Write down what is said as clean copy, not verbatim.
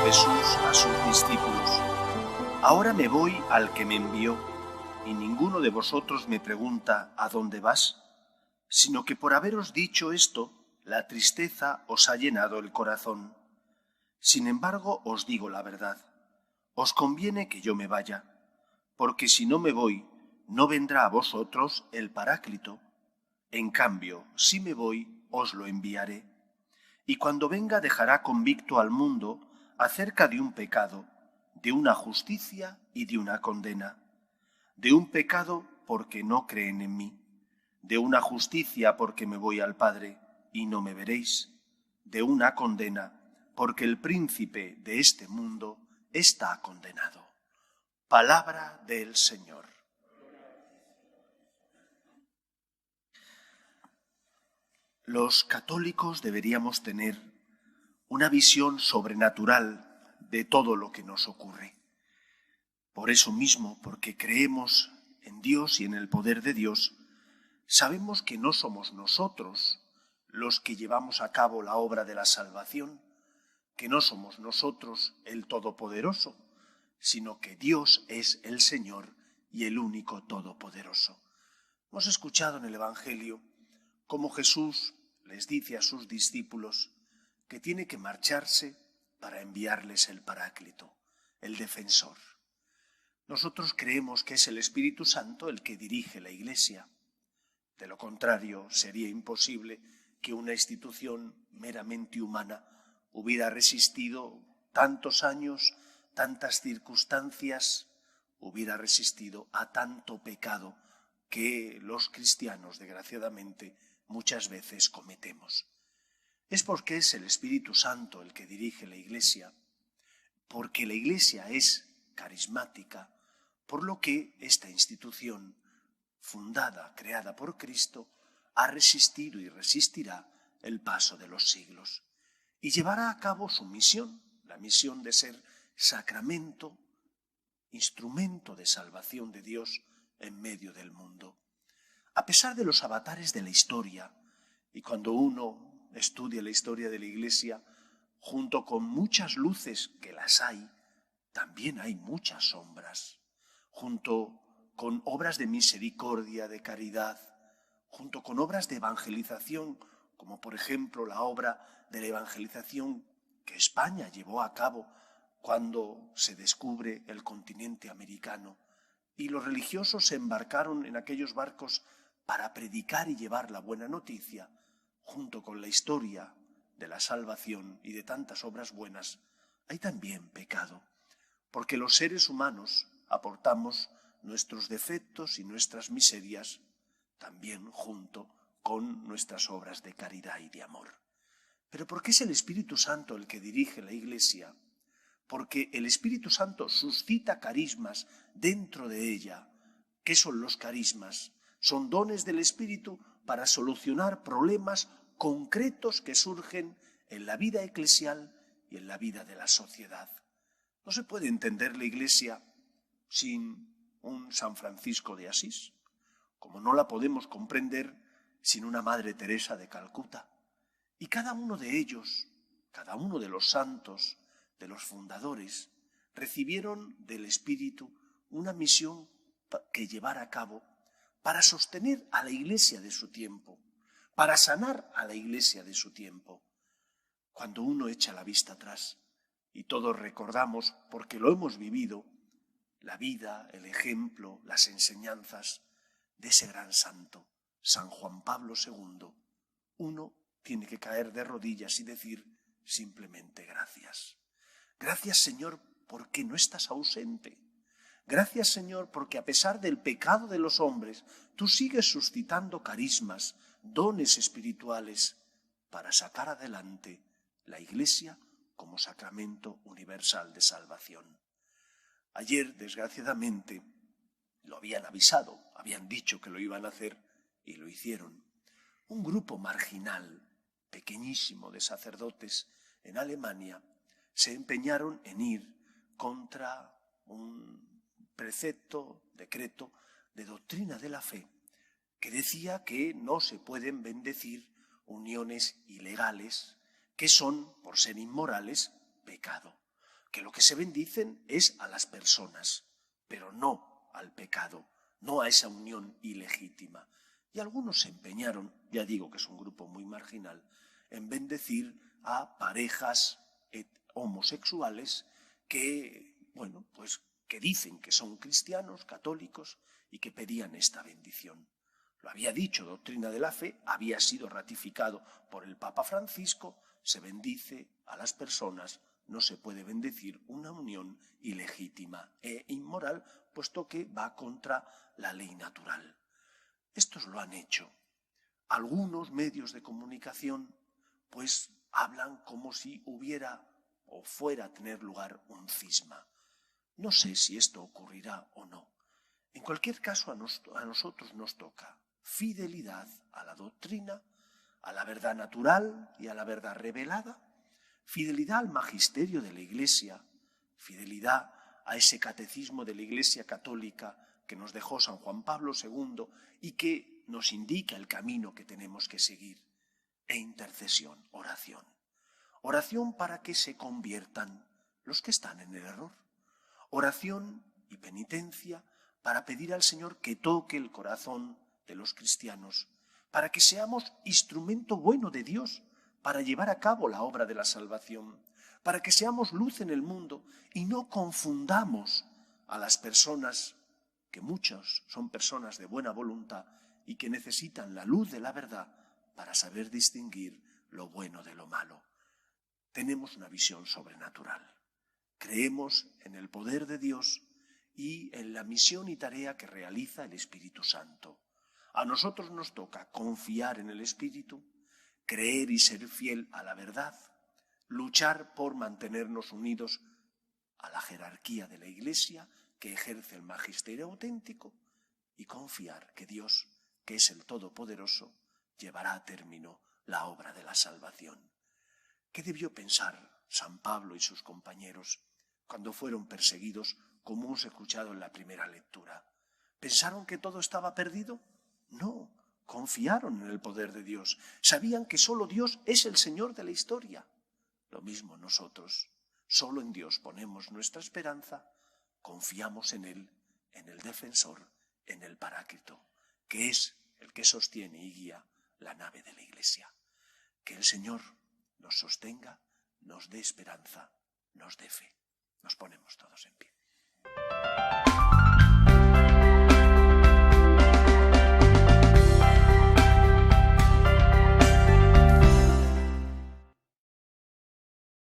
Jesús a sus discípulos: Ahora me voy al que me envió, y ninguno de vosotros me pregunta ¿a dónde vas? Sino que por haberos dicho esto, la tristeza os ha llenado el corazón. Sin embargo, os digo la verdad: os conviene que yo me vaya, porque si no me voy, no vendrá a vosotros el Paráclito. En cambio, si me voy, os lo enviaré. Y cuando venga dejará convicto al mundo acerca de un pecado, de una justicia y de una condena. De un pecado porque no creen en mí, de una justicia porque me voy al Padre y no me veréis, de una condena porque el príncipe de este mundo está condenado. Palabra del Señor. Los católicos deberíamos tener una visión sobrenatural de todo lo que nos ocurre. Por eso mismo, porque creemos en Dios y en el poder de Dios, sabemos que no somos nosotros los que llevamos a cabo la obra de la salvación, que no somos nosotros el Todopoderoso, sino que Dios es el Señor y el único Todopoderoso. Hemos escuchado en el Evangelio cómo Jesús les dice a sus discípulos que tiene que marcharse para enviarles el Paráclito, el defensor. Nosotros creemos que es el Espíritu Santo el que dirige la Iglesia. De lo contrario, sería imposible que una institución meramente humana hubiera resistido tantos años, tantas circunstancias, hubiera resistido a tanto pecado que los cristianos, desgraciadamente, muchas veces cometemos. Es porque es el Espíritu Santo el que dirige la Iglesia, porque la Iglesia es carismática, por lo que esta institución, fundada, creada por Cristo, ha resistido y resistirá el paso de los siglos y llevará a cabo su misión, la misión de ser sacramento, instrumento de salvación de Dios en medio del mundo. A pesar de los avatares de la historia, y cuando uno estudia la historia de la Iglesia, junto con muchas luces que las hay, también hay muchas sombras. Junto con obras de misericordia, de caridad, junto con obras de evangelización, como por ejemplo la obra de la evangelización que España llevó a cabo cuando se descubre el continente americano, y los religiosos se embarcaron en aquellos barcos para predicar y llevar la buena noticia, junto con la historia de la salvación y de tantas obras buenas, hay también pecado, porque los seres humanos aportamos nuestros defectos y nuestras miserias también junto con nuestras obras de caridad y de amor. Pero ¿por qué es el Espíritu Santo el que dirige la Iglesia? Porque el Espíritu Santo suscita carismas dentro de ella. ¿Qué son los carismas? Son dones del Espíritu para solucionar problemas concretos que surgen en la vida eclesial y en la vida de la sociedad. No se puede entender la Iglesia sin un San Francisco de Asís, como no la podemos comprender sin una Madre Teresa de Calcuta. Y cada uno de ellos, cada uno de los santos, de los fundadores, recibieron del Espíritu una misión que llevar a cabo para sostener a la Iglesia de su tiempo, para sanar a la Iglesia de su tiempo. Cuando uno echa la vista atrás, y todos recordamos, porque lo hemos vivido, la vida, el ejemplo, las enseñanzas de ese gran santo, San Juan Pablo II, uno tiene que caer de rodillas y decir simplemente gracias. Gracias, Señor, porque no estás ausente. Gracias, Señor, porque a pesar del pecado de los hombres, tú sigues suscitando carismas, dones espirituales para sacar adelante la Iglesia como sacramento universal de salvación. Ayer, desgraciadamente, lo habían avisado, habían dicho que lo iban a hacer y lo hicieron. Un grupo marginal, pequeñísimo, de sacerdotes en Alemania se empeñaron en ir contra un precepto, decreto de doctrina de la fe que decía que no se pueden bendecir uniones ilegales que son, por ser inmorales, pecado. porque lo que se bendicen es a las personas, pero no al pecado, no a esa unión ilegítima. Y algunos se empeñaron, ya digo que es un grupo muy marginal, en bendecir a parejas homosexuales que, bueno, pues que dicen que son cristianos, católicos y que pedían esta bendición. Lo había dicho, doctrina de la fe, había sido ratificado por el Papa Francisco, se bendice a las personas, no se puede bendecir una unión ilegítima e inmoral, puesto que va contra la ley natural. Estos lo han hecho. Algunos medios de comunicación pues hablan como si hubiera o fuera a tener lugar un cisma. No sé si esto ocurrirá o no. En cualquier caso, a nosotros nos toca fidelidad a la doctrina, a la verdad natural y a la verdad revelada, fidelidad al magisterio de la Iglesia, fidelidad a ese catecismo de la Iglesia católica que nos dejó San Juan Pablo II y que nos indica el camino que tenemos que seguir, e intercesión, oración. Oración para que se conviertan los que están en el error. Oración y penitencia para pedir al Señor que toque el corazón de los cristianos, para que seamos instrumento bueno de Dios para llevar a cabo la obra de la salvación, para que seamos luz en el mundo y no confundamos a las personas, que muchas son personas de buena voluntad y que necesitan la luz de la verdad para saber distinguir lo bueno de lo malo. Tenemos una visión sobrenatural. Creemos en el poder de Dios y en la misión y tarea que realiza el Espíritu Santo. A nosotros nos toca confiar en el Espíritu, creer y ser fiel a la verdad, luchar por mantenernos unidos a la jerarquía de la Iglesia que ejerce el magisterio auténtico y confiar que Dios, que es el Todopoderoso, llevará a término la obra de la salvación. ¿Qué debió pensar San Pablo y sus compañeros cuando fueron perseguidos, como hemos escuchado en la primera lectura? ¿Pensaron que todo estaba perdido? No, confiaron en el poder de Dios. Sabían que solo Dios es el Señor de la historia. Lo mismo nosotros. Solo en Dios ponemos nuestra esperanza, confiamos en Él, en el defensor, en el Paráclito, que es el que sostiene y guía la nave de la Iglesia. Que el Señor nos sostenga, nos dé esperanza, nos dé fe. Nos ponemos todos en pie.